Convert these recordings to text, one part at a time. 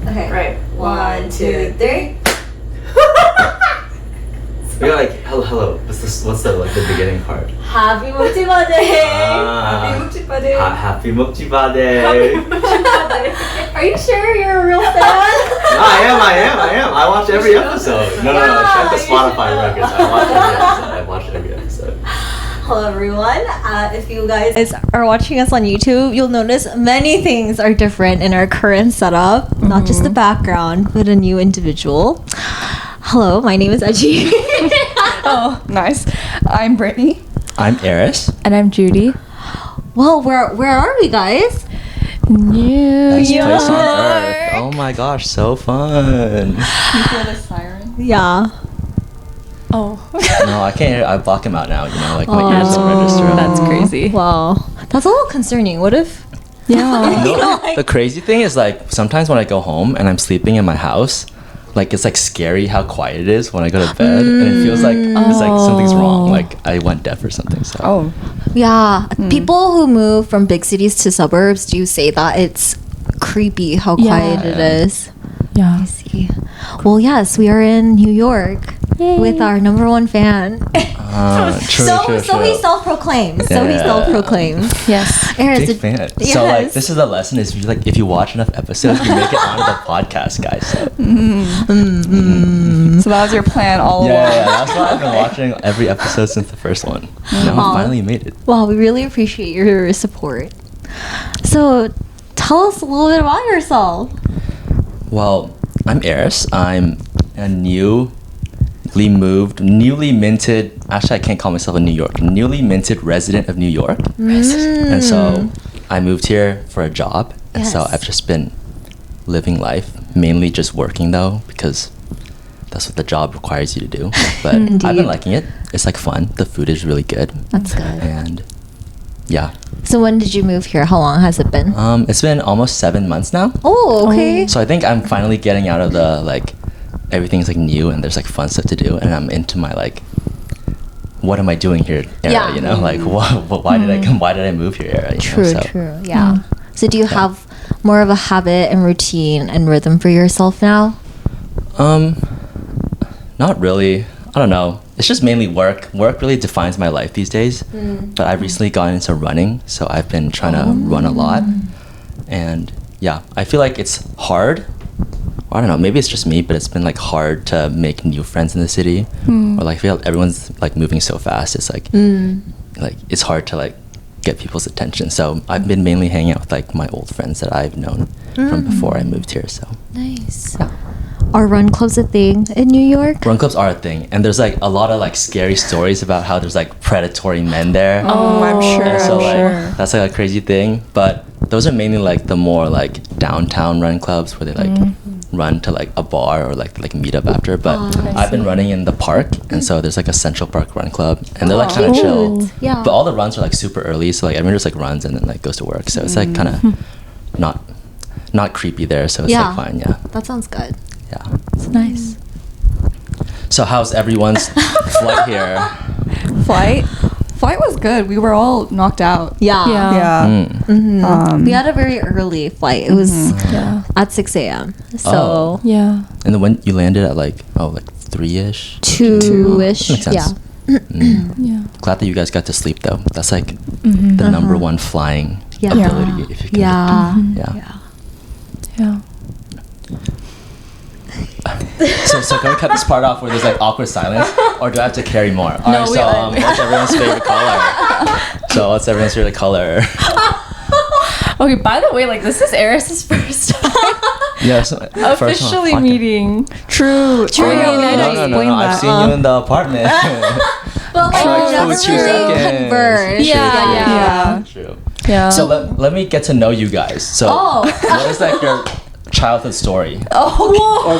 Okay. Right. 1, 2, 3. You're like, hello. What's the beginning part? Happy Muk-jji-bba Day! Happy Muk-jji-bba Day. Happy Muk-jji-bba Day. Are you sure you're a real fan? I am. I watch every episode. No. Check the Spotify records. I watch every episode. Hello everyone. If you guys are watching us on YouTube, you'll notice many things are different in our current setup. Not just the background, but a new individual. Hello, my name is Muk-jji. Oh, nice. I'm Brittany. I'm Aris. And I'm Judy. Well, where are we, guys? New Best York. place on earth. Oh my gosh, so fun. You hear the siren? Yeah. Oh. No, I can't hear. I block him out now. Like my ears don't register. That's crazy. Wow. That's a little concerning. What if... Yeah. The crazy thing is like sometimes when I go home and I'm sleeping in my house, like it's like scary how quiet it is when I go to bed, and it feels like it's like something's wrong. Like I went deaf or something. So. Oh. Yeah. People who move from big cities to suburbs do say that it's creepy how quiet it is. Yeah. I see. Well, yes, we are in New York. Yay. With our number one fan. True. So he self-proclaims. Yes. Aris, Big fan. Yes. So like this is the lesson is if you watch enough episodes, you make it onto the podcast, guys. So. So that was your plan all along. Yeah. That's why I've been watching every episode since the first one. Now we finally made it. Wow, we really appreciate your support. So tell us a little bit about yourself. Well, I'm Aris. I'm a newly minted, actually I can't call myself a New York, newly minted resident of New York. And so I moved here for a job, and so I've just been living life, mainly just working though, because that's what the job requires you to do. But I've been liking it. It's like fun. The food is really good. That's good. And yeah. So when did you move here? How long has it been? It's been almost 7 months now. Oh, okay. So I think I'm finally getting out of the like everything's like new and there's like fun stuff to do, and I'm into my like what am I doing here era, like why did I move here era, True. Yeah. So do you have more of a habit and routine and rhythm for yourself now? Not really. I don't know. It's just mainly work. Work really defines my life these days. But I've recently gotten into running, so I've been trying to run a lot. And yeah, I feel like it's hard. I don't know, maybe it's just me, but it's been like hard to make new friends in the city. Or like I feel like everyone's like moving so fast. It's like it's hard to like get people's attention. So I've been mainly hanging out with like my old friends that I've known from before I moved here. So nice. Are run clubs a thing in New York? Run clubs are a thing, and there's like a lot of like scary stories about how there's like predatory men there. Oh, I'm sure. And so I'm sure. that's like a crazy thing. But those are mainly like the more like downtown run clubs where they like run to like a bar or like meet up after. But I've been running in the park, and so there's like a Central Park run club, and they're like kind of chill. Yeah. But all the runs are like super early, so like everyone just like runs and then like goes to work. So it's like kind of not creepy there. So it's like fine. Yeah. That sounds good. Yeah. It's nice. So how's everyone's flight here? Flight was good. We were all knocked out. Yeah. We had a very early flight. It was at 6 a.m. So yeah. And then when you landed at like 3-ish? 2-ish. Makes sense. Yeah. Glad that you guys got to sleep though. That's like the number one flying ability if you can. Yeah. So can we cut this part off where there's like awkward silence, or do I have to carry more? Alright, so what's everyone's favorite color? Okay, by the way, like this is Aris's first time Yes. officially meeting. True. No. I've seen you in the apartment. But like, Like, never for 2 really seconds. converse. Yeah. True. Yeah. So let me get to know you guys. So what is like your childhood story? Or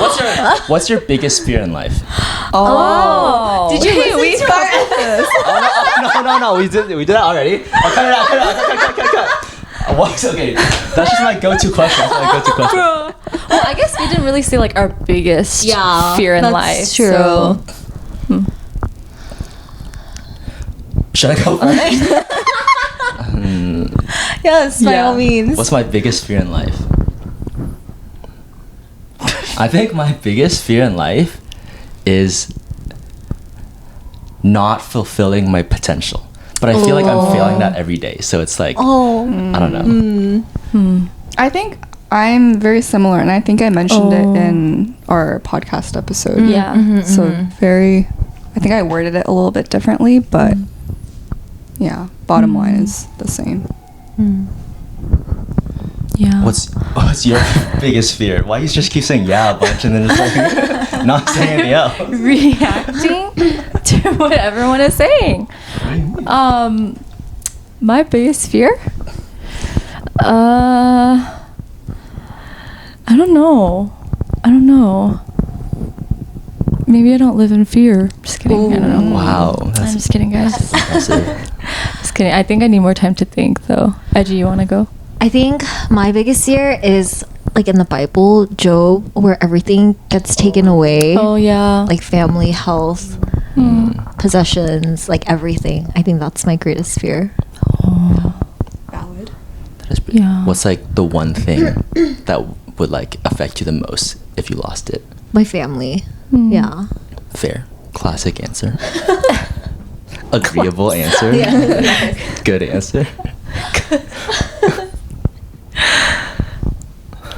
what's your biggest fear in life? Did you listen we to start our this? No. We did that already. Oh, cut it out. Okay, that's just my go-to question. Well, I guess we didn't really say like our biggest fear in life. That's true. So. Should I go first? Yes, by all means. What's my biggest fear in life? I think my biggest fear in life is not fulfilling my potential. But I feel like I'm failing that every day. So it's like, I don't know. I think I'm very similar, and I think I mentioned it in our podcast episode. Yeah. So I think I worded it a little bit differently, but yeah, bottom line is the same. Yeah. What's your biggest fear? Why you just keep saying yeah a bunch and then just like not saying anything else? Reacting to what everyone is saying. My biggest fear? I don't know. Maybe I don't live in fear. Just kidding. I don't know. Wow. I'm just kidding, guys. Impressive. Just kidding. I think I need more time to think, though. Edgy, you want to go? I think my biggest fear is like in the Bible, Job, where everything gets taken away. Oh, yeah. Like family, health, possessions, like everything. I think that's my greatest fear. Valid. That is pretty. Yeah. What's like the one thing that would like affect you the most if you lost it? My family. Yeah. Fair. Classic answer. Agreeable answer. Good answer.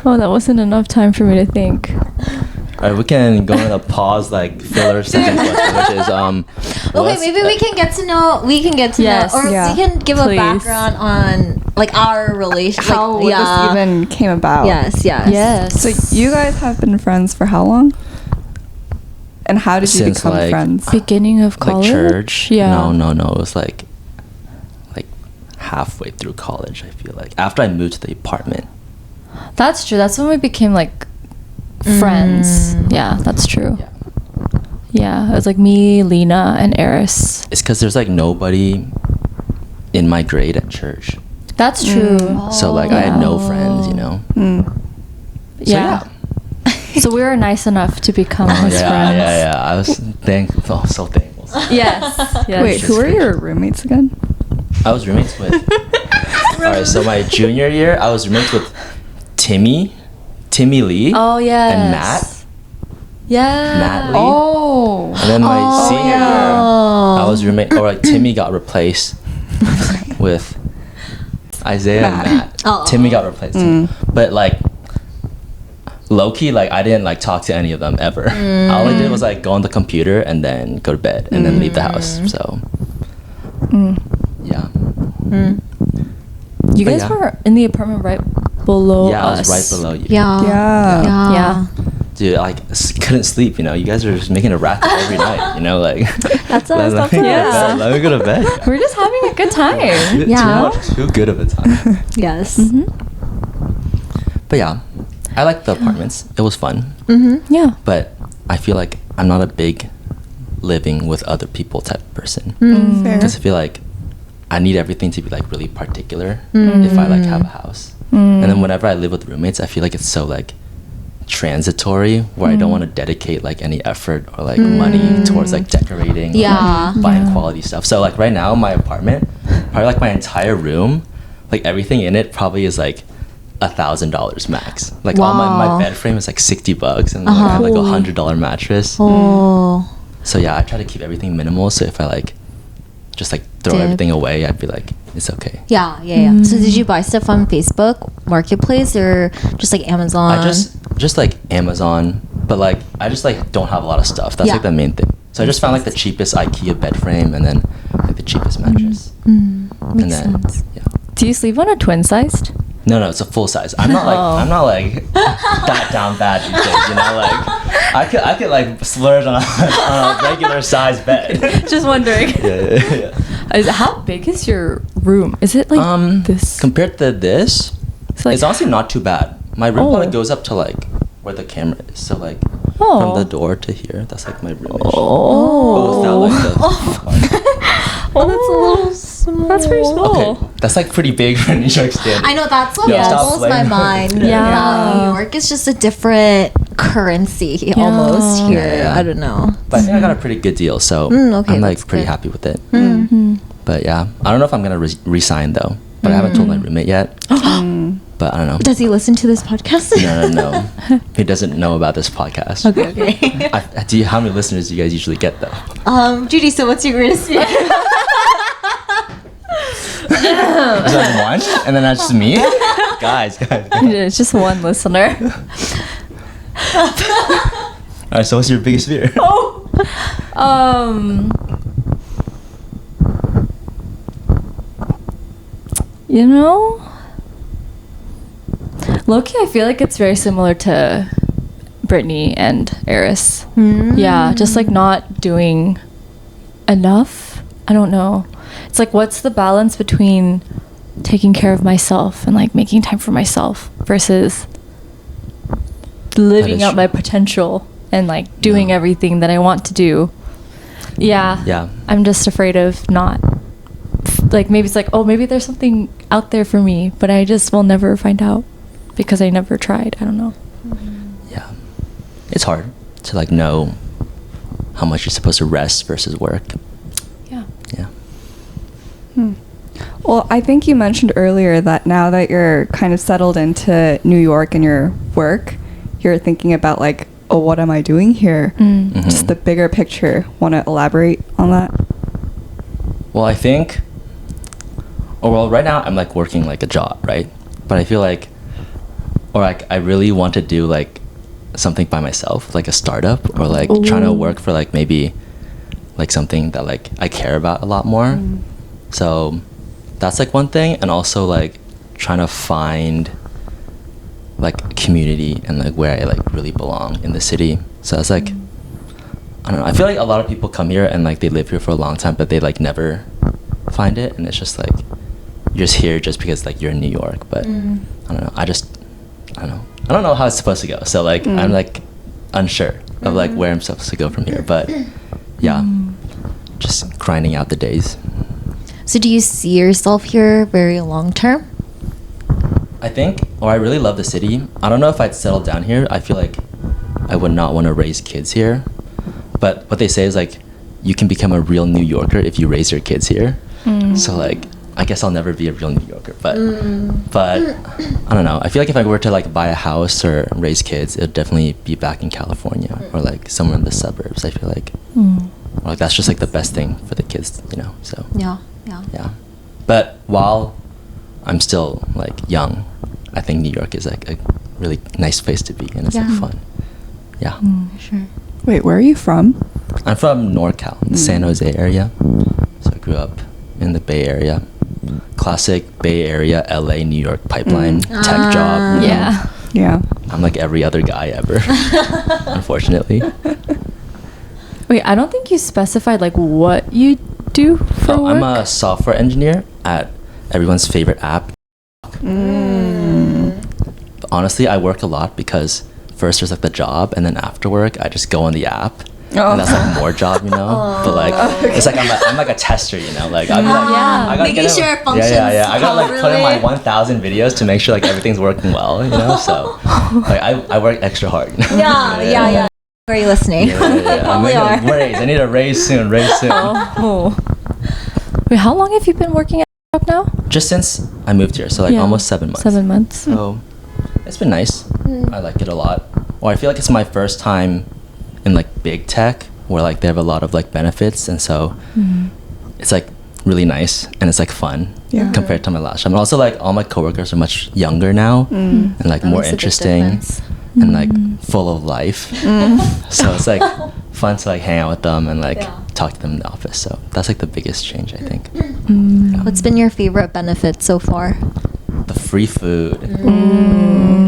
Oh, that wasn't enough time for me to think. All right, we can go on a pause, like filler second question, which is Okay, maybe we can get to know. Yes, or yeah. we can give Please. a background on like our relationship. How this even came about. Yes. So you guys have been friends for how long? And how did you Since, become like, friends? Beginning of college? like church. Yeah. No. It was like halfway through college. I feel like after I moved to the apartment. That's true. That's when we became like friends. Yeah, that's true. Yeah, it was like me, Lena, and Aris. It's because there's like nobody in my grade at church, That's true. so like I had no friends, you know. So, Yeah. So we were nice enough to become his friends. Yeah. I was so thankful. Yes. Wait, who are your roommates again? I was roommates with. All right, so my junior year, I was roommates with Timmy Lee. Oh, yes. And Matt. Yeah. Matt Lee. Oh. And then my senior year, I was roommate, or like Timmy got replaced with Isaiah and Matt. Oh. Timmy got replaced, but like low key, like I didn't like talk to any of them ever. All I did was like go on the computer and then go to bed and then leave the house. So yeah. You But guys yeah. were in the apartment right below Yeah, I us. was right below you. Yeah. Yeah. Dude, I like couldn't sleep. You know, you guys are just making a racket every night. You know, like That's let, us. me go to Yeah. bed. Let me go to bed. We're just having a good time. Yeah. Too good of a time. Yes. But yeah, I liked the apartments. It was fun. Yeah. But I feel like I'm not a big living with other people type of person. Fair. Because I feel like I need everything to be like really particular if I like have a house. And then whenever I live with roommates, I feel like it's so like transitory where I don't want to dedicate like any effort or like money towards like decorating or Yeah. like, buying quality stuff. So like right now my apartment, probably like my entire room, like everything in it probably is like $1,000 max. Like all my bed frame is like $60 and like, I have like $100 mattress. Oh. So yeah, I try to keep everything minimal. So if I like just like throw everything away, I'd be like, it's okay. Yeah. So did you buy stuff on Facebook Marketplace or just like Amazon? I just like Amazon, but like I just like don't have a lot of stuff. That's like the main thing. So I just found like the cheapest IKEA bed frame and then like the cheapest mattress. Makes sense. Yeah. Do you sleep on a twin sized? No, it's a full size. I'm not like that down bad these days, you know, like I could like splurge on a regular size bed. Just wondering. Yeah. How big is your room? Is it like this? Compared to this, like- it's honestly not too bad. My room probably goes up to like where the camera is. So like from the door to here, that's like my room. Oh. Without like the Oh, that's a little small. That's pretty small. Okay, that's like pretty big for New York standards. I know that's what Yeah, stop blows my playing. mind. Yeah. New York is just a different currency almost here. Yeah. I don't know. But I think I got a pretty good deal, so okay, I'm like that's pretty good. happy with it. But yeah, I don't know if I'm gonna resign though. But I haven't told my roommate yet. But I don't know. Does he listen to this podcast? No. He doesn't know about this podcast. Okay. How many listeners do you guys usually get though? Judy, so what's your greatest fear? Is that one? And then that's just me? guys. It's just one listener. Alright, so what's your biggest fear? You know, low-key, I feel like it's very similar to Brittany and Aris. Yeah, just like not doing enough. I don't know. It's like, what's the balance between taking care of myself and like making time for myself versus living out my potential and like doing everything that I want to do. Yeah. I'm just afraid of not, like, maybe it's like, oh, maybe there's something out there for me, but I just will never find out because I never tried. I don't know. Yeah. It's hard to like know how much you're supposed to rest versus work. Yeah. Well, I think you mentioned earlier that now that you're kind of settled into New York and your work, you're thinking about like, oh, what am I doing here? Just the bigger picture. Want to elaborate on that? Well, I think, right now I'm like working like a job, right? But I feel like, or like I really want to do like something by myself, like a startup, or like trying to work for like maybe like something that like I care about a lot more. So that's like one thing, and also like trying to find like community and like where I like really belong in the city. So it's like, I don't know, I feel like a lot of people come here and like they live here for a long time, but they like never find it, and it's just like you're just here just because like you're in New York. But I don't know, I don't know how it's supposed to go, so like I'm like unsure of like where I'm supposed to go from here. But yeah, just grinding out the days. So do you see yourself here very long term? I think, I really love the city. I don't know if I'd settle down here. I feel like I would not want to raise kids here. But what they say is like, you can become a real New Yorker if you raise your kids here. So like, I guess I'll never be a real New Yorker. But I don't know. I feel like if I were to like buy a house or raise kids, it'd definitely be back in California or like somewhere in the suburbs. I feel like, or, like that's just like the best thing for the kids, you know. So yeah. But while I'm still like young, I think New York is like a really nice place to be, and it's like fun. Yeah. Sure. Wait, where are you from? I'm from NorCal, the San Jose area. So I grew up in the Bay Area. Classic Bay Area, LA, New York pipeline tech job. Yeah. I'm like every other guy ever, unfortunately. Wait, I don't think you specified like what you do for work. I'm a software engineer at everyone's favorite app. Honestly, I work a lot because first there's like the job, and then after work I just go on the app, and that's like more job, you know. But like it's like I'm like a tester, you know. Like I'm like I gotta making sure it functions. I gotta like put in my 1,000 videos to make sure like everything's working well, you know. So like I work extra hard. You know? Yeah. Are you listening? Yeah. Probably are. I need a raise soon. Wait, how long have you been working at the job now? Just since I moved here, so like almost 7 months. 7 months. So it's been nice. I like it a lot. Or I feel like it's my first time in like big tech where like they have a lot of like benefits, and so it's like really nice and it's like fun compared to my last job. And also like all my coworkers are much younger now and like more interesting and like full of life. So it's like fun to like hang out with them and like talk to them in the office. So that's like the biggest change, I think. What's been your favorite benefit so far? The free food.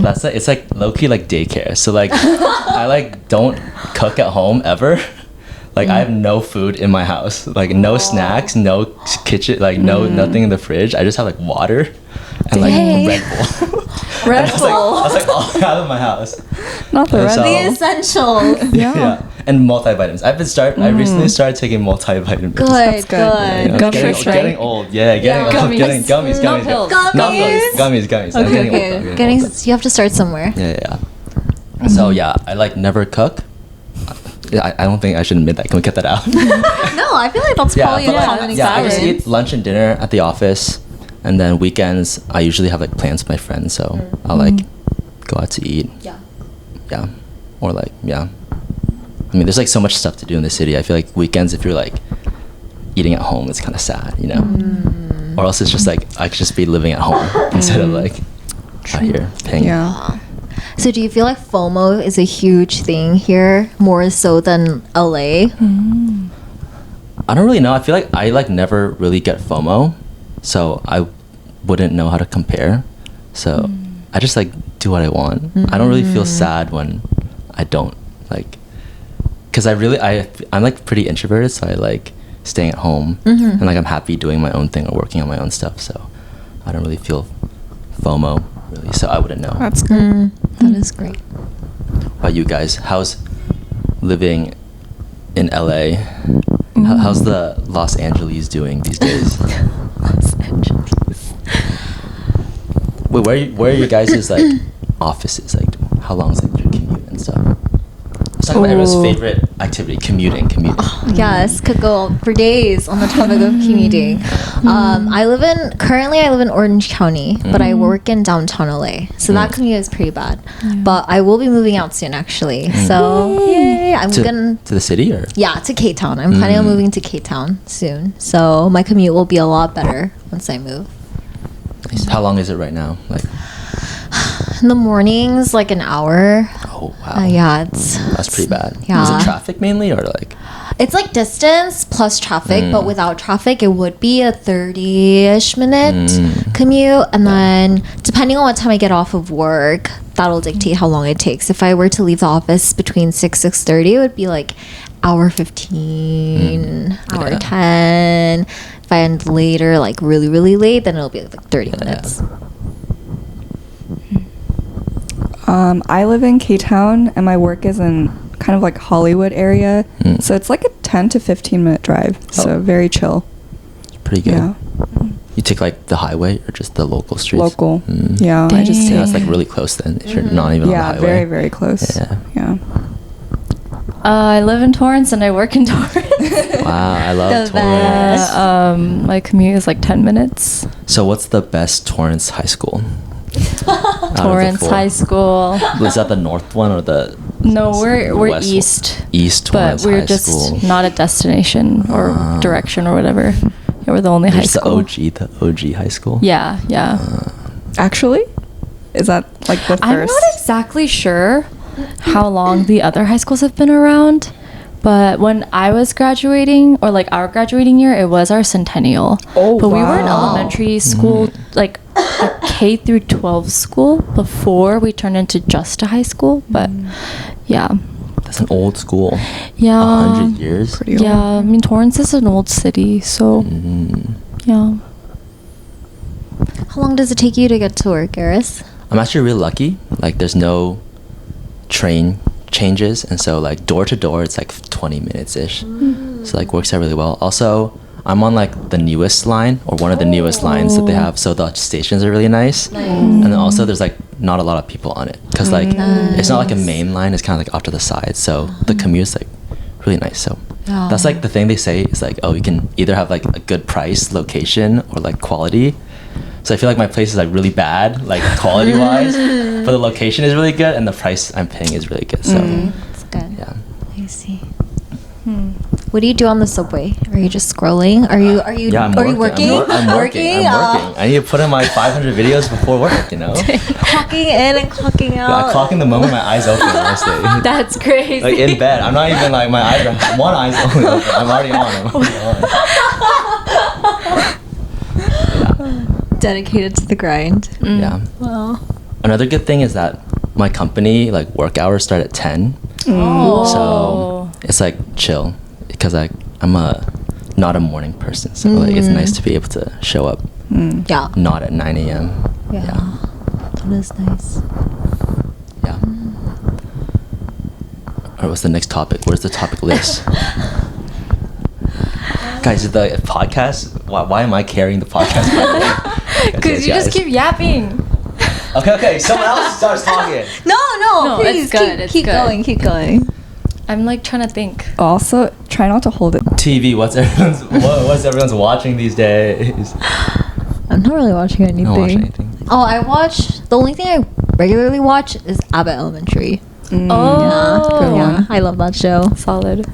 That's like, it's like low-key like daycare. So like I like don't cook at home ever. Like I have no food in my house. Like no snacks, no kitchen, like nothing in the fridge. I just have like water and like Red Bull. That's like all I have in my house. Not the Red Bull. The essentials. Yeah. And multivitamins. I recently started taking multivitamins. Good. Getting old. Yeah, getting gummies. No pills. Gummies. I'm getting old. You have to start somewhere. Yeah. So yeah, I like never cook. I don't think I should admit that. Can we cut that out? No, I feel like that's probably a common I just experience. eat lunch and dinner at the office. And then weekends, I usually have like plans with my friends, so I'll like go out to eat. Yeah. Yeah. Or like, yeah. I mean, there's like so much stuff to do in the city. I feel like weekends, if you're like eating at home, it's kind of sad, you know? Or else it's just like, I could just be living at home instead of like out here paying. Yeah. So do you feel like FOMO is a huge thing here, more so than LA? I don't really know. I feel like I like never really get FOMO, so I wouldn't know how to compare. So I just like do what I want. I don't really feel sad when I don't like, because I'm like pretty introverted, so I like staying at home and like I'm happy doing my own thing or working on my own stuff. So I don't really feel FOMO really. So I wouldn't know. That's good. That is great. What about you guys? How's living in LA? How's the Los Angeles doing these days? Los Angeles. Wait, where are you guys' like offices? Like, how long is like your commute and stuff? Let's talk about everyone's favorite activity: commuting. Yes, could go for days on the topic of commuting. I live in Orange County, but I work in downtown LA, so that commute is pretty bad. But I will be moving out soon, actually. So yay! To the city or? Yeah, to Cape Town. I'm planning on moving to Cape Town soon, so my commute will be a lot better once I move. Nice. How long is it right now? Like in the mornings, like an hour. Oh wow. Yeah, that's pretty bad. Yeah. Is it traffic mainly or like? It's like distance plus traffic, but without traffic, it would be a 30-ish minute commute. And then depending on what time I get off of work, that'll dictate how long it takes. If I were to leave the office between 6:30, it would be like hour 15, hour 10. If I end later, like really, really late, then it'll be like 30 minutes. I live in K-Town, and my work is in kind of like Hollywood area. So it's like a 10 to 15 minute drive. So very chill. Pretty good. Yeah. You take like the highway or just the local streets? Local. Yeah. Dang. I just Yeah, that's like really close then. If you're not even on the yeah, highway. very, very close. Yeah. I live in Torrance and I work in Torrance. Wow, I love The Torrance. best. My commute is like 10 minutes. So what's the best Torrance high school? Out of the Torrance four? High School. Is that the north one or the? No, we're west one? east. East But Torrance we're High just School. not a destination or direction or whatever. Yeah, we're the only high There's school. the OG high school. Yeah. Actually? Is that like the first? I'm not exactly sure how long the other high schools have been around, but when I was graduating, or like our graduating year, it was our centennial. Oh, but we were in wow. elementary school, like a K through 12 school before we turned into just a high school. But yeah. That's an old school. Yeah. 100 years. Pretty old. Yeah, I mean Torrance is an old city, so yeah. How long does it take you to get to work, Aris? I'm actually really lucky. Like, there's no train changes, and so like door to door, it's like 20 minutes ish. So like works out really well. Also, I'm on like the newest line, or one of the newest lines that they have, so the stations are really nice. And then also there's like not a lot of people on it, because like it's not like a main line, it's kind of like off to the side, so the commute is like really nice. So that's like the thing they say is like, oh, you can either have like a good price, location, or like quality. So I feel like my place is like really bad, like quality wise, but the location is really good and the price I'm paying is really good. So That's good. yeah. I see. What do you do on the subway? Are you just scrolling? Are you Yeah, I'm working? I'm working. I need to put in my 500 videos before work, you know? Clocking in and clocking out. I clock in the moment my eyes open, honestly. That's crazy. Like in bed. I'm not even like, my eyes are, one eye's only open. I'm already on. Dedicated to the grind. Yeah. Wow. Another good thing is that my company, like work hours start at 10. Oh. So it's like chill, because I'm not a morning person, so like it's nice to be able to show up Yeah. not at 9 a.m. Yeah. That is nice. Yeah. Alright, what's the next topic? Where's the topic list? Guys, is the podcast, why am I carrying the podcast? Because you just keep yapping. Okay, someone else starts talking. No, No, please it's good, it's keep good. going, keep going. I'm like trying to think. Also, try not to hold it. TV, what's everyone's watching these days? I'm not really watching anything. You don't watch anything? Oh, I watch. The only thing I regularly watch is Abbott Elementary. Oh, Good Yeah, one. I love that show. solid.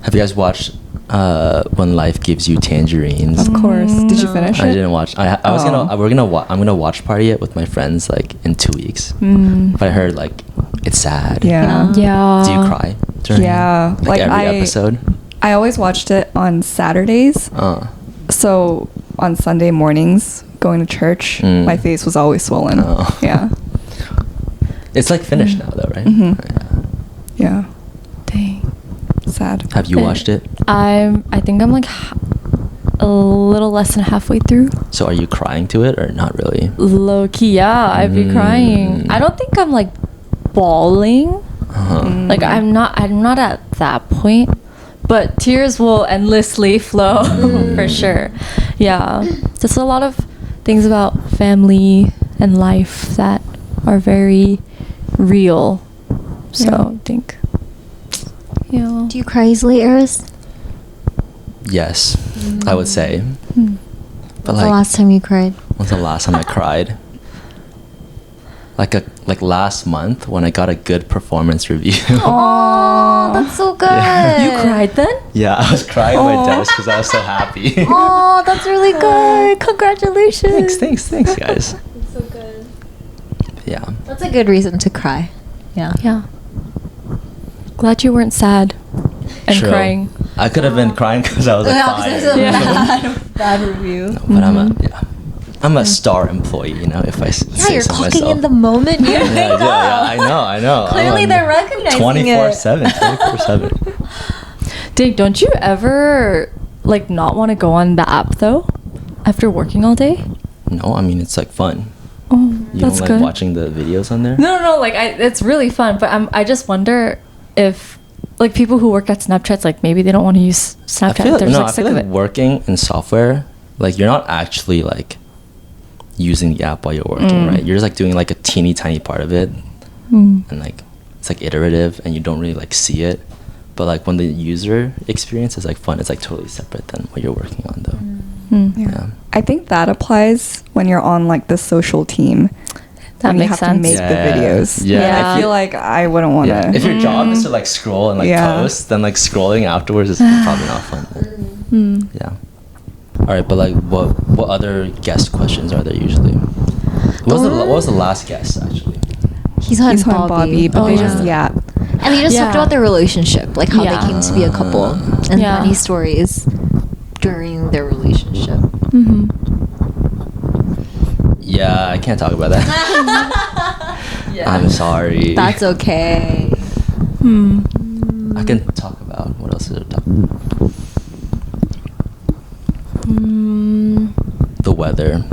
Have you guys watched When Life Gives You Tangerines? Of course. Did you finish I it? didn't watch. I was Oh. I'm gonna watch party it with my friends like in 2 weeks. But I heard like it's sad. Yeah. Yeah. Do you cry during Yeah. like every episode? I always watched it on Saturdays. So on Sunday mornings, going to church, Mm. my face was always swollen. Oh. Yeah. It's like finished now though, right? Mhm. Yeah. Yeah. Dang. Sad. Have you watched it? I think I'm like a little less than halfway through. So are you crying to it or not really? Low key, yeah, I'd be crying. I don't think I'm like bawling. Uh-huh. Like I'm not at that point, but tears will endlessly flow for sure. Yeah, just a lot of things about family and life that are very real. So I think, yeah. Do you cry easily, Aris? Yes, I would say. But When's the like, last time you cried? when's the last time I cried? Like last month when I got a good performance review. Oh, that's so good. You cried then? Yeah, I was crying on my desk because I was so happy. Oh, that's really good. Congratulations. Thanks, guys. That's so good. Yeah. That's a good reason to cry. Yeah. Yeah. Glad you weren't sad and True. crying. I could have been crying because I was like fired. Bad review. No, but I'm a star employee, you know, if I Yeah, say you're so clocking myself. in the moment. You I know. Clearly they're recognizing 24/7, 24/7. Dave, don't you ever like not want to go on the app though after working all day? No, I mean it's like fun. Oh, You that's don't like good. watching the videos on there? No, like it's really fun, but I just wonder if like people who work at Snapchat's like maybe they don't want to use Snapchat. They're just like I sick feel of like it. working in software, like you're not actually like using the app while you're working, right? You're just like doing like a teeny tiny part of it, and like it's like iterative, and you don't really like see it. But like when the user experience is like fun, it's like totally separate than what you're working on, though. Yeah. I think that applies when you're on like the social team. That when you makes have sense. to make the videos. Yeah. I feel like I wouldn't want to. Yeah. If your job is to like scroll and like Yeah. post, then like scrolling afterwards is probably not fun. Yeah. All right, but like, what other guest questions are there usually? What was the last guest actually? He's on He's on Bobby, but Oh, they yeah. just yap. And they just talked Yeah. about their relationship, like how Yeah. they came to be a couple, and Yeah. funny stories during their relationship. Mm-hmm. Yeah, I can't talk about that. I'm sorry. That's okay. I can talk about what else is there? The weather.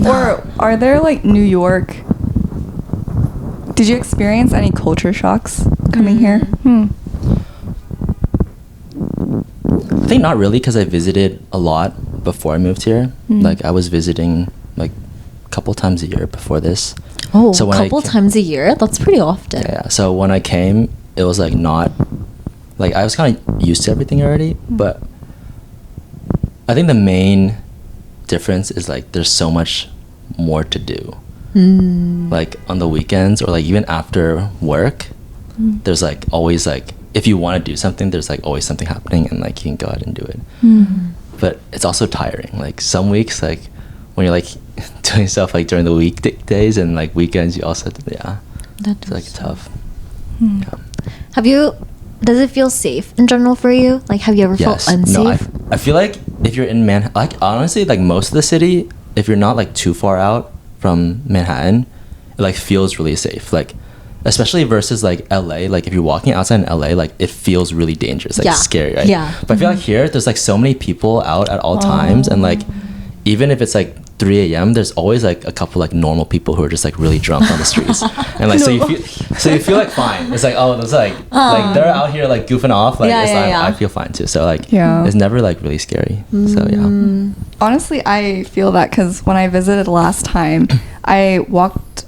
Or are there like New York? Did you experience any culture shocks coming here? I think not really because I visited a lot before I moved here. Like I was visiting like a couple times a year before this. Oh, So a when I couple ca- times a year? That's pretty often. Yeah. So when I came, it was like not like I was kind of used to everything already, but I think the main difference is like there's so much more to do. Like on the weekends or like even after work, there's like always like if you want to do something, there's like always something happening and like you can go out and do it. But it's also tiring. Like some weeks, like when you're like doing stuff like during the weekdays and like weekends, you also it's like tough. Yeah. Does it feel safe in general for you? Like, have you ever Yes. felt unsafe? No, I feel like if you're in Manhattan, like honestly, like most of the city, if you're not like too far out from Manhattan, it like feels really safe. Like, especially versus like LA. Like if you're walking outside in LA, like it feels really dangerous, like Yeah. scary, right? Yeah. But I feel like here, there's like so many people out at all times, and like even if it's like 3 a.m., there's always like a couple like normal people who are just like really drunk on the streets, and like so you feel like fine. It's like oh, there's like they're out here like goofing off. Like Yeah, it's yeah, like, yeah. I feel fine too. So like Yeah. it's never like really scary. So yeah. Honestly, I feel that because when I visited last time, I walked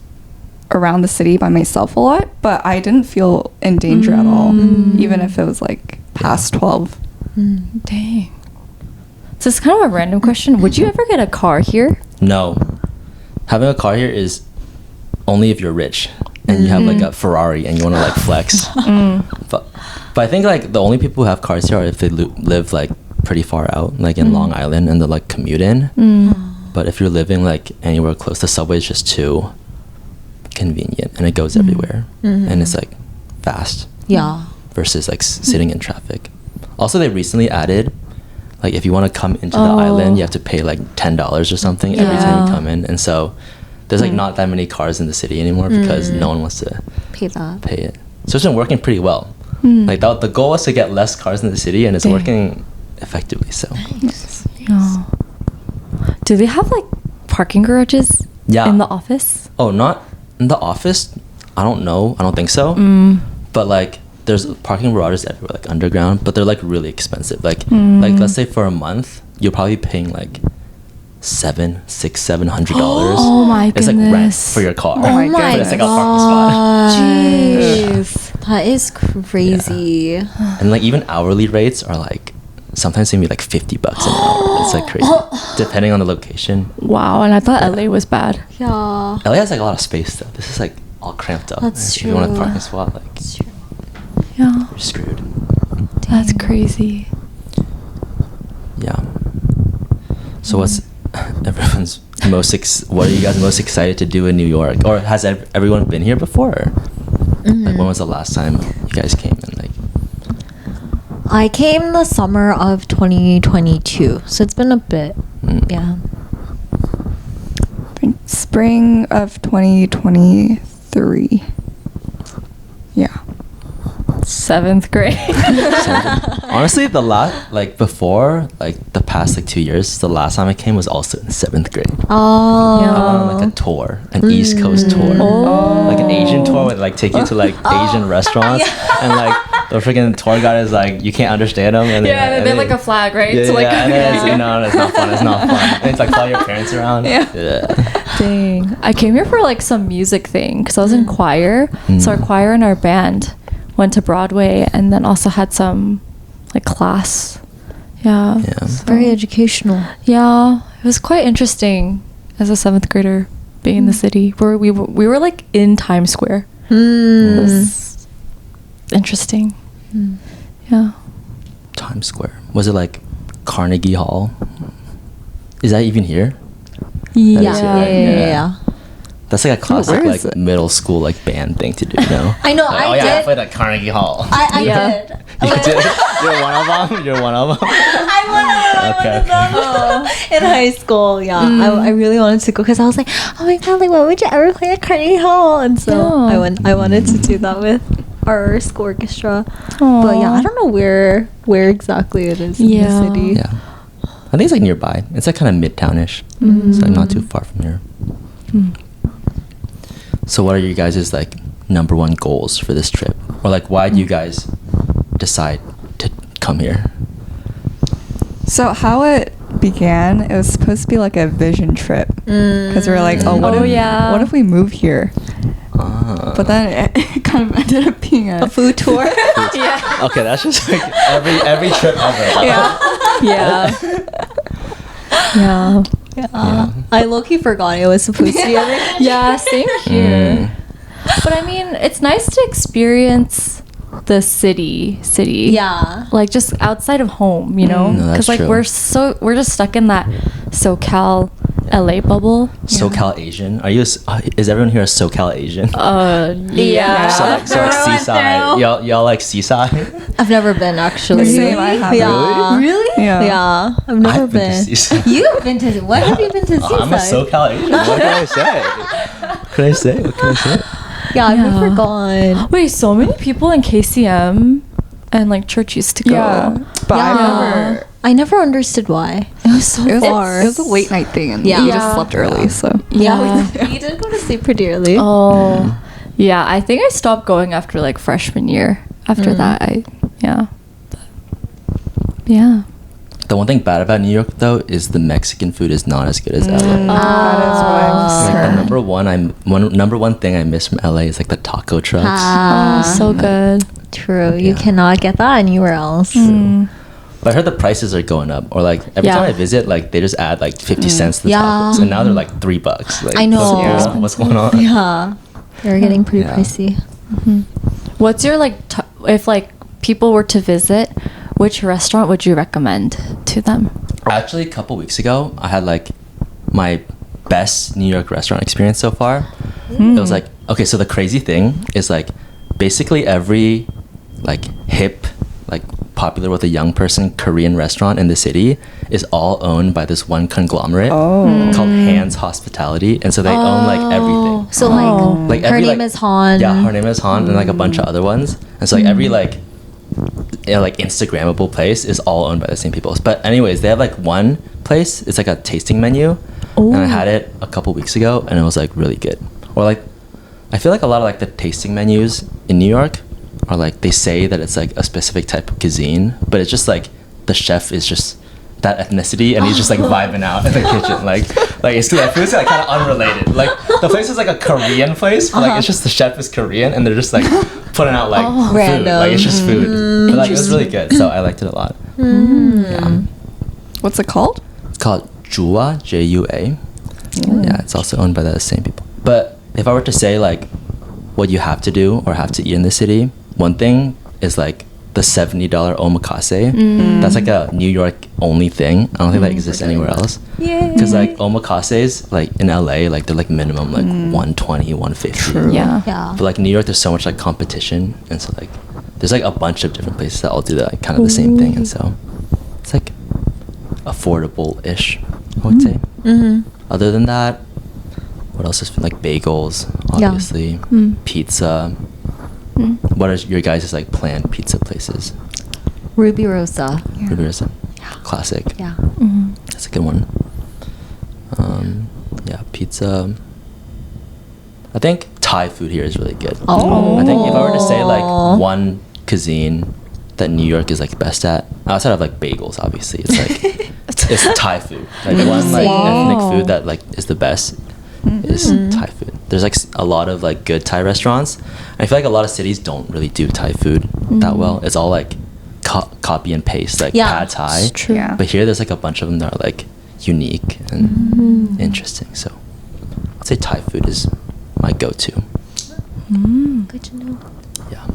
around the city by myself a lot, but I didn't feel in danger at all, even if it was like past 12. Dang. So it's kind of a random question. Would you ever get a car here? No. Having a car here is only if you're rich and you have like a Ferrari and you want to like flex. But I think like the only people who have cars here are if they live like pretty far out, like in Long Island, and they like commute in. But if you're living like anywhere close, the subway is just too convenient and it goes everywhere and it's like fast. Yeah. Versus like sitting in traffic. Also, they recently added, like, if you want to come into the island, you have to pay like $10 or something every time you come in, and so there's like not that many cars in the city anymore because no one wants to Pay that. pay it. So it's been working pretty well. Like the goal was to get less cars in the city, and it's working effectively. So Oh. Do they have like parking garages in the office? Oh, not in the office. I don't know. I don't think so. But like, there's parking garages everywhere, like underground, but they're like really expensive. Like let's say for a month, you're probably paying like $700 Oh my It's like rent goodness. for your car. Oh my But it's like a parking spot. Jeez. That is crazy. And like even hourly rates are like sometimes it can be like $50 an hour. It's like crazy, depending on the location. Wow, and I thought LA was bad. Yeah. LA has like a lot of space though. This is like all cramped up. That's If you want a true. parking spot, like Yeah, you're screwed. that's crazy. Yeah. So what's everyone's what are you guys most excited to do in New York? Or has everyone been here before? Or, like when was the last time you guys came? And like I came the summer of 2022, so it's been a bit. Yeah. Spring of 2023. Yeah. 7th grade. honestly, the before the past like 2 years, the last time I came was also in 7th grade. Oh. I went on like a tour, an East Coast tour, like an Asian tour where like take you to like Asian restaurants, and like the freaking tour guide is like you can't understand them, and They're like a flag, right? yeah, So, like, and then it's, no, it's not fun. It's not fun. And it's like follow your parents around. Yeah. Dang. I came here for like some music thing because I was in choir. So our choir and our band went to Broadway and then also had some like class. Yeah. Yeah. Very educational. Yeah. It was quite interesting as a 7th grader being in the city where we were like in Times Square. It was interesting. Yeah. Times Square. Was it like Carnegie Hall? Is that even here? Yeah. That is here, right? Yeah. That's like a classic where like is it? middle school like band thing to do, you know? I know, Like, I oh yeah, I did. played at Carnegie Hall. I Yeah. did. You did? You're one of them? You're one of them? I'm one of Okay. them. In high school, yeah. I really wanted to go because I was like, oh my god, like, why would you ever play at Carnegie Hall? And so Yeah. I wanted to do that with our school orchestra. Aw. But yeah, I don't know where exactly it is in Yeah. the city. Yeah. I think it's like nearby. It's like kind of midtownish. So like not too far from here. So what are you guys' like number one goals for this trip? Or like why do you guys decide to come here? So how it began, it was supposed to be like a vision trip because we were like, oh, Oh, yeah. what if we move here? But then it kind of ended up being A food tour. Yeah. Okay, that's just like every trip ever. Yeah. Yeah. Yeah. Yeah. I low-key forgot it was supposed to be every Yeah, same here. But I mean, it's nice to experience the city. Yeah. Like just outside of home, you know? No, that's like true. we're just stuck in that SoCal LA bubble. SoCal Asian. Are you? Is everyone here a SoCal Asian? Yeah. So like Everyone Seaside. Y'all like Seaside? I've never been actually. Same, I haven't. Yeah. Really? Yeah. Yeah. I've never I've been to Seaside. You've been to what have you been to Seaside? I'm a SoCal Asian. What can I say? What can I say? Yeah, I've Yeah. never gone. Wait, so many people in KCM and like church used to go. Yeah, but Yeah. I never understood why. It was so it was far. it was a late night thing, and Yeah. we Yeah. just slept early. So yeah, we did go to sleep pretty early. Oh. Yeah, I think I stopped going after like freshman year. After that, yeah. The one thing bad about New York though is the Mexican food is not as good as LA. that is what I'm Like the sure. number one thing I miss from LA is like the taco trucks. Oh, so good. True. You Yeah. cannot get that anywhere else. But I heard the prices are going up, or like every time I visit, like they just add like 50 cents to the Yeah. tacos, and now they're like $3. Like, I know. what's going on? Yeah. They're getting pretty Yeah. pricey. What's your like if like people were to visit, which restaurant would you recommend to them? Actually, a couple weeks ago, I had like my best New York restaurant experience so far. It was like, okay, so the crazy thing is like basically every like hip, like popular with a young person Korean restaurant in the city is all owned by this one conglomerate called Han's Hospitality, and so they own like everything. So like her every, name like- is Han. Yeah, her name is Han, and like a bunch of other ones. And so like every like like Instagrammable place is all owned by the same people. But anyways, they have like one place. It's like a tasting menu, and I had it a couple weeks ago, and it was like really good. Or like, I feel like a lot of like the tasting menus in New York are like they say that it's like a specific type of cuisine, but it's just like the chef is just that ethnicity, and he's just like vibing out in the kitchen, like it's like feels like kind of unrelated. Like the place is like a Korean place, but like it's just the chef is Korean, and they're just like putting out like food, Random. like it's just food. But like it was really good, so I liked it a lot. Yeah, What's it called? it's called Jua, Jua. Yeah, it's also owned by the same people. But if I were to say like what you have to do or have to eat in the city, one thing is like the $70 omakase. That's like a New York only thing. I don't think that exists anywhere else. Yeah. Because like omakases, like in LA, like they're like minimum like 120, 150. True. Yeah. Yeah. But like New York, there's so much like competition, and so like there's like a bunch of different places that all do that, like, kind of the same thing, and so it's like affordable-ish, I would say. Other than that, what else is like bagels, Yeah. obviously, pizza. What are your guys' like planned pizza places? Ruby Rosa. Ruby Rosa. Classic. Yeah. That's a good one. Yeah, pizza. I think Thai food here is really good. Oh. I think if I were to say like one cuisine that New York is like best at, outside of like bagels, obviously, it's like it's Thai food. Like one like ethnic food that like is the best is Thai food. There's like a lot of like good Thai restaurants. I feel like a lot of cities don't really do Thai food that well. It's all like copy and paste, like Yeah. pad Thai. It's true. Yeah. But here, there's like a bunch of them that are like unique and interesting. So I'd say Thai food is my go-to. Good to know. Yeah.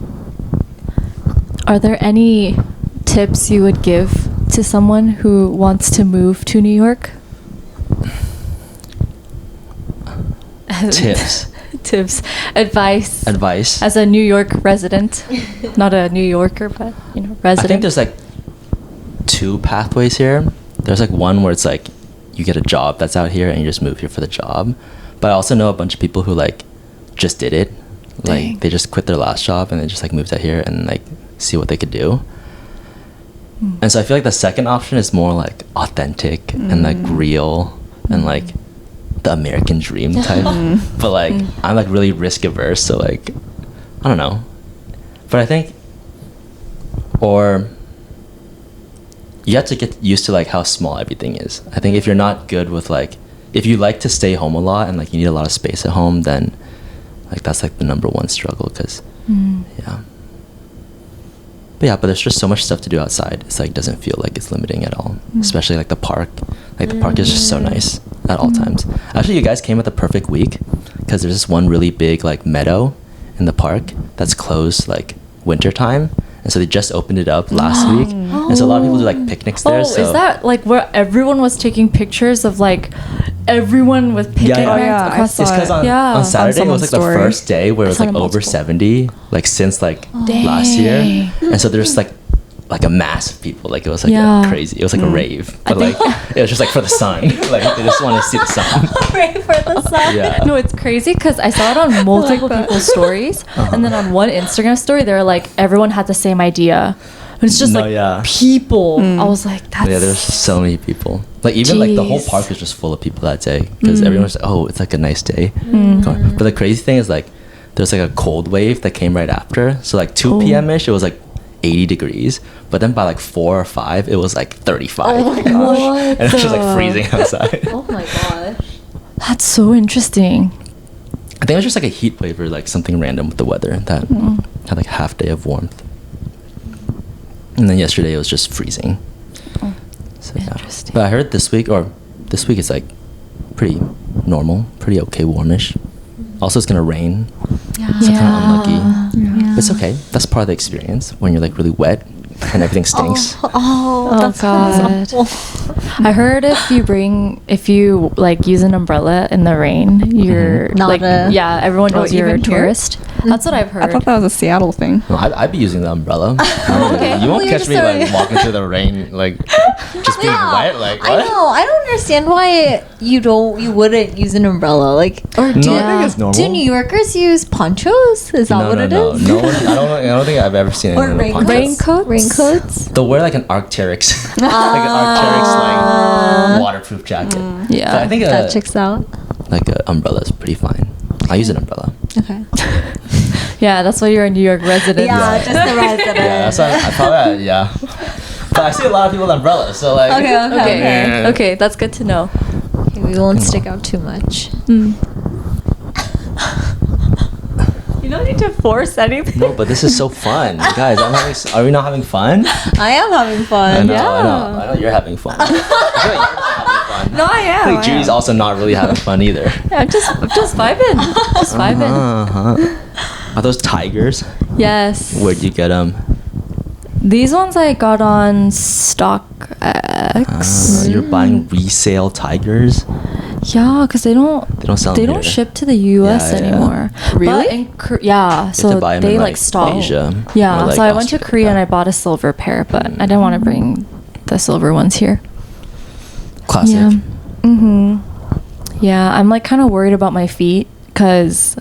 Are there any tips you would give to someone who wants to move to New York? Tips. Advice. Advice. As a New York resident, not a New Yorker, but resident. I think there's like two pathways here. There's like one where it's like you get a job that's out here and you just move here for the job. But I also know a bunch of people who like just did it. Like Dang. they just quit their last job and they just like moved out here and like see what they could do. And so I feel like the second option is more like authentic and like real and like the American dream type. But like I'm like really risk averse, so like I don't know. But I think or you have to get used to like how small everything is. I think if you're not good with like if you like to stay home a lot and like you need a lot of space at home, then like that's like the number one struggle because yeah. But yeah, but there's just so much stuff to do outside. It's like doesn't feel like it's limiting at all. Especially like the park. Like the park is just so nice at all times. Actually, you guys came at the perfect week because there's this one really big like meadow in the park that's closed like winter time. And so they just opened it up last week. And so a lot of people do like picnics there. So is that like where everyone was taking pictures of like everyone with picnic yeah. Oh, mats yeah, I across saw it's because on, Yeah. on Saturday it was someone's like story. the first day where it was saw like them over multiple. 70 like since like last year, and so there's like a mass of people, like it was like Yeah. crazy, it was like a rave, but like it was just like for the sun, like they just want to see the sun. Pray for the sun. Yeah. No, it's crazy because I saw it on multiple people's stories, and then on one Instagram story, they were like, everyone had the same idea. And it's just No, like yeah. people. I was like, that's Yeah, there's so many people. Like even like the whole Jeez. park was just full of people that day because everyone's like, oh, it's like a nice day. But the crazy thing is like there's like a cold wave that came right after. So like 2 p.m. ish, it was like 80 degrees. But then by like 4 or 5, it was like 35. Oh my gosh. And it was just like freezing outside. Oh my gosh. That's so interesting. I think it was just like a heat wave or like something random with the weather that had like half day of warmth. And then yesterday it was just freezing. So, yeah. Interesting. But I heard this week is like pretty normal, pretty okay, warmish. Also, it's gonna rain. Yeah. So kind of unlucky. Yeah. But it's okay. That's part of the experience when you're like really wet and everything stinks. That's God. awful. I heard if you like use an umbrella in the rain, you're Not like everyone knows you're a even here? tourist. That's what I've heard. I thought that was a Seattle thing. No, I'd be using the umbrella. Okay. You Well, won't you're catch me just like sorry. walking through the rain, like just being wet. Like what? I know. I don't understand why you wouldn't use an umbrella. Like, or do, No, I think it's normal. do New Yorkers use ponchos? Is that no, what no, it no, is? No one. I don't think I've ever seen Or anyone with raincoats? ponchos. Raincoats? They'll wear like an Arc'teryx, like an Arc'teryx like waterproof jacket. Yeah. But I think That checks out. like an umbrella is pretty fine. I use an umbrella. Okay. Yeah, that's why you're a New York resident. Yeah, just the resident. Yeah, that's why I probably yeah. But I see a lot of people with umbrellas, so like. Okay. Okay, that's good to know. Okay, we won't stick out too much. You don't need to force anything. No, but this is so fun, guys. Are we not having fun? I am having I fun. know, I know you're having fun. I feel like you're not having fun. No, I am. I think Judy's also not really having fun either. Yeah, I'm just vibing. Just vibing. Uh-huh. Are those tigers? Yes. Where'd you get them? These ones I got on StockX. You're buying resale tigers? Yeah, because they don't sell they them don't here. ship to the U.S. Yeah, yeah. anymore. Really? But in yeah, so to buy 'em they in, like like, stall. Asia Yeah, or, like, so I went to Australia. Korea and I bought a silver pair, but I didn't want to bring the silver ones here. Classic. Yeah. Yeah, I'm like kind of worried about my feet because,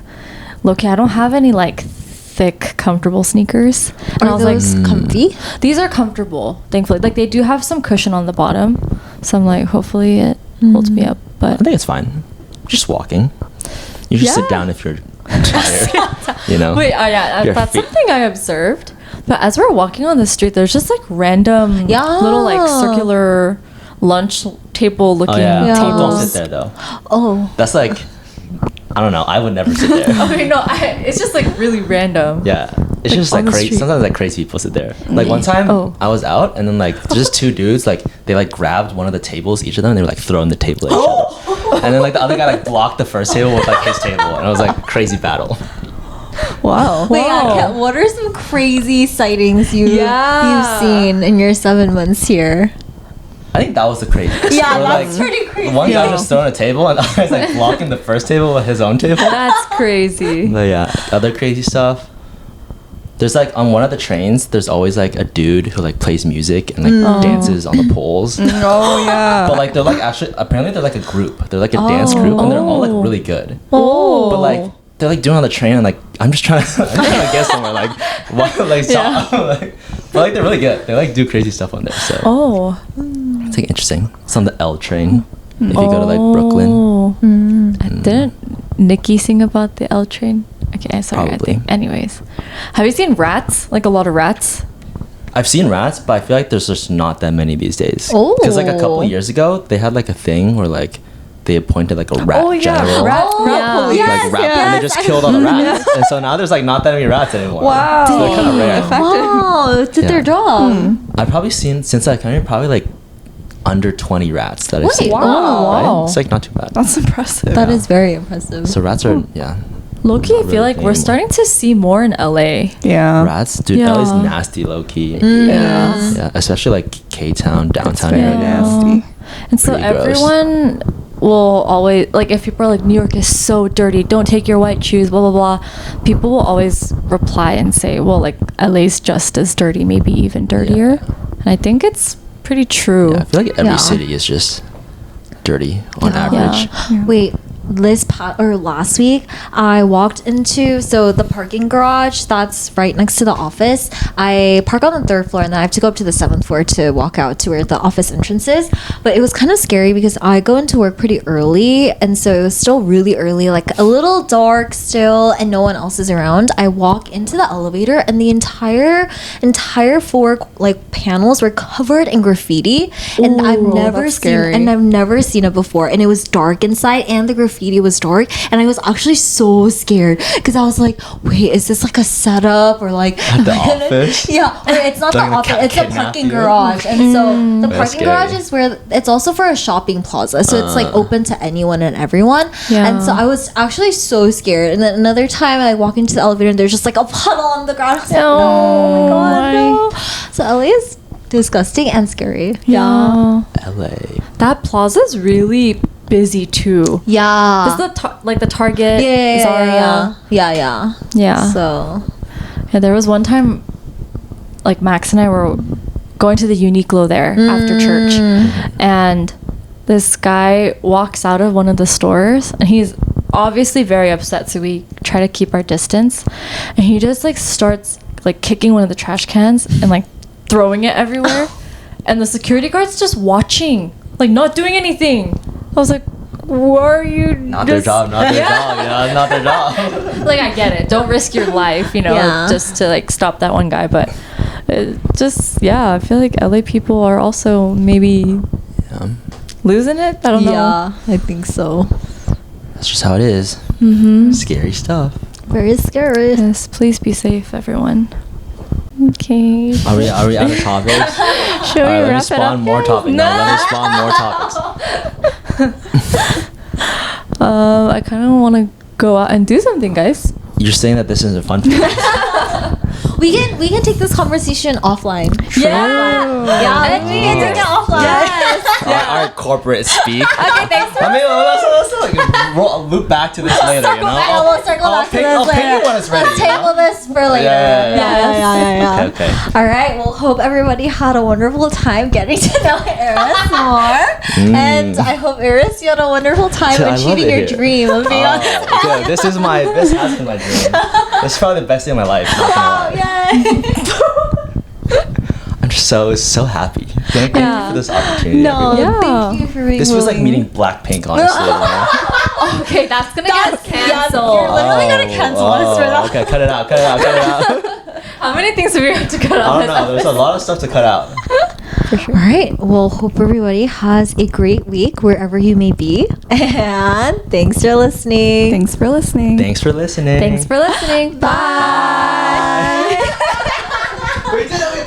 look, I don't have any like thick, comfortable sneakers. And I Are was those like, comfy? these are comfortable, thankfully. Like they do have some cushion on the bottom, so I'm like, hopefully it holds me up. I But think it's fine. Just walking. You just sit Yeah. down if you're tired. You know? wait, yeah, Your that's feet. something I observed. But as we're walking on the street, there's just like random Yeah. little like circular lunch table looking Oh yeah. Yeah. Don't tables. sit there though. Oh. That's like, I don't know. I would never sit there. Okay, no, it's just like really random. Yeah, it's Like, just on like the crazy. street. Sometimes like crazy people sit there. Like one time, Oh. I was out and then like just two dudes like they like grabbed one of the tables, each of them, and they were like throwing the table at each other. And then like the other guy like blocked the first table with like his table, and it was like crazy battle. Wow. Wait, Wow. Kat, what are some crazy sightings you've seen in your 7 months here? I think that was the craziest. Yeah, Or, that's like, pretty crazy. One guy just throwing a table, and the other guy's like blocking the first table with his own table. That's crazy. But yeah, other crazy stuff. There's like on one of the trains, there's always like a dude who like plays music and like dances on the poles. Oh yeah. But like they're like actually apparently they're like a group. They're like a dance group and they're all like really good. Oh. But like they're like doing it on the train and like I'm just trying to get somewhere like what like stop like but like they're really good. They like do crazy stuff on there. So Oh. it's like interesting. It's on the L train. If you go to like Brooklyn. Oh. Didn't Nikki sing about the L train? Okay, sorry. Probably. I think. Anyways, have you seen rats? Like a lot of rats? I've seen rats, but I feel like there's just not that many these days. Oh. Because like a couple years ago, they had like a thing where like they appointed like a rat general. rat police. Like rat, and they just killed all the rats. And so now there's like not that many rats anymore. Wow. So they're kind of rare. Effective. Wow, did their Yeah. job. I've probably seen since I came here probably like under 20 rats that I've Wait, seen. wow. Right? Wow. It's like not too bad. That's impressive. That is very impressive. So rats are Low-key, I Not feel really like we're anymore. starting to see more in LA. Yeah. rats, dude. Yeah. LA's nasty, low key. Yeah. Yeah, especially like K-town, downtown very area. nasty. And so Pretty gross. everyone will always, like, if people are like, New York is so dirty, don't take your white shoes, blah, blah, blah. People will always reply and say, well, like, LA's just as dirty, maybe even dirtier. And I think it's pretty true. Yeah, I feel like every Yeah. city is just dirty on Yeah. average. Wait, last week I walked into the parking garage that's right next to the office. I park on the 3rd floor and then I have to go up to the 7th floor to walk out to where the office entrance is. But it was kind of scary because I go into work pretty early and so it was still really early, like a little dark still, and no one else is around. I walk into the elevator and the entire floor like panels were covered in graffiti, and I've Ooh, never that's seen scary. and I've never seen it before, and it was dark inside and the graffiti graffiti was dark, and I was actually so scared because I was like, wait, is this like a setup or like At the office? Yeah, or it's not the They're gonna office, it's a kidnap parking you? garage. And so the That's parking garage scary. is where it's also for a shopping plaza. So it's like open to anyone and everyone. Yeah. And so I was actually so scared. And then another time I walk into the elevator and there's just like a puddle on the ground. I was like, oh my god, no. So LA is disgusting and scary. Yeah. LA. That plaza's really busy too. Yeah. It's the Target, yeah, Zara. Yeah. So Yeah, there was one time, like Max and I were going to the Uniqlo there after church, and this guy walks out of one of the stores, and he's obviously very upset. So we try to keep our distance, and he just like starts like kicking one of the trash cans and like throwing it everywhere, and the security guard's just watching, like not doing anything. I was like, what are you? Not their job, not their job, you know, not their job. Like, I get it. Don't risk your life, you know, Yeah. just to like stop that one guy. But just, yeah, I feel like LA people are also maybe losing it. I don't know. yeah, I think so. That's just how it is. Mm-hmm. Scary stuff. Very scary. Yes, please be safe, everyone. Okay. Are we out of topics? Should we Alright, let me wrap it spawn up? more topics. No, let me spawn more topics. I kind of want to go out and do something, guys. You're saying that this isn't fun for you? We can take this conversation offline. Yeah. Yeah, we can take it offline. Yes. Our corporate speak. Okay, thanks. I mean, let's like, loop back to this later, you know? Yeah, we'll circle back to this I'll ping later. you when it's ready. Let's table this for later. Yeah. Okay. All right. Well, hope everybody had a wonderful time getting to know Aris more, and I hope Aris, you had a wonderful time I love achieving it your here. dream of being on. Good. This has been my dream. This is probably the best day of my life. Not gonna lie. Yay! I'm just so happy. Thank you for this opportunity. No, Yeah. thank you for being. This was like willing. meeting Blackpink, honestly. You know? Okay, that's gonna That's- get canceled. You're literally gonna cancel us for that. Okay, cut it out. How many things do we have to cut I out? don't know. There's a lot of stuff to cut out. All right. Well, hope everybody has a great week wherever you may be, and thanks for listening. Thanks for listening. Thanks for listening. Thanks for listening. Bye. We did it.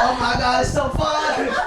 Oh my god, it's so fun.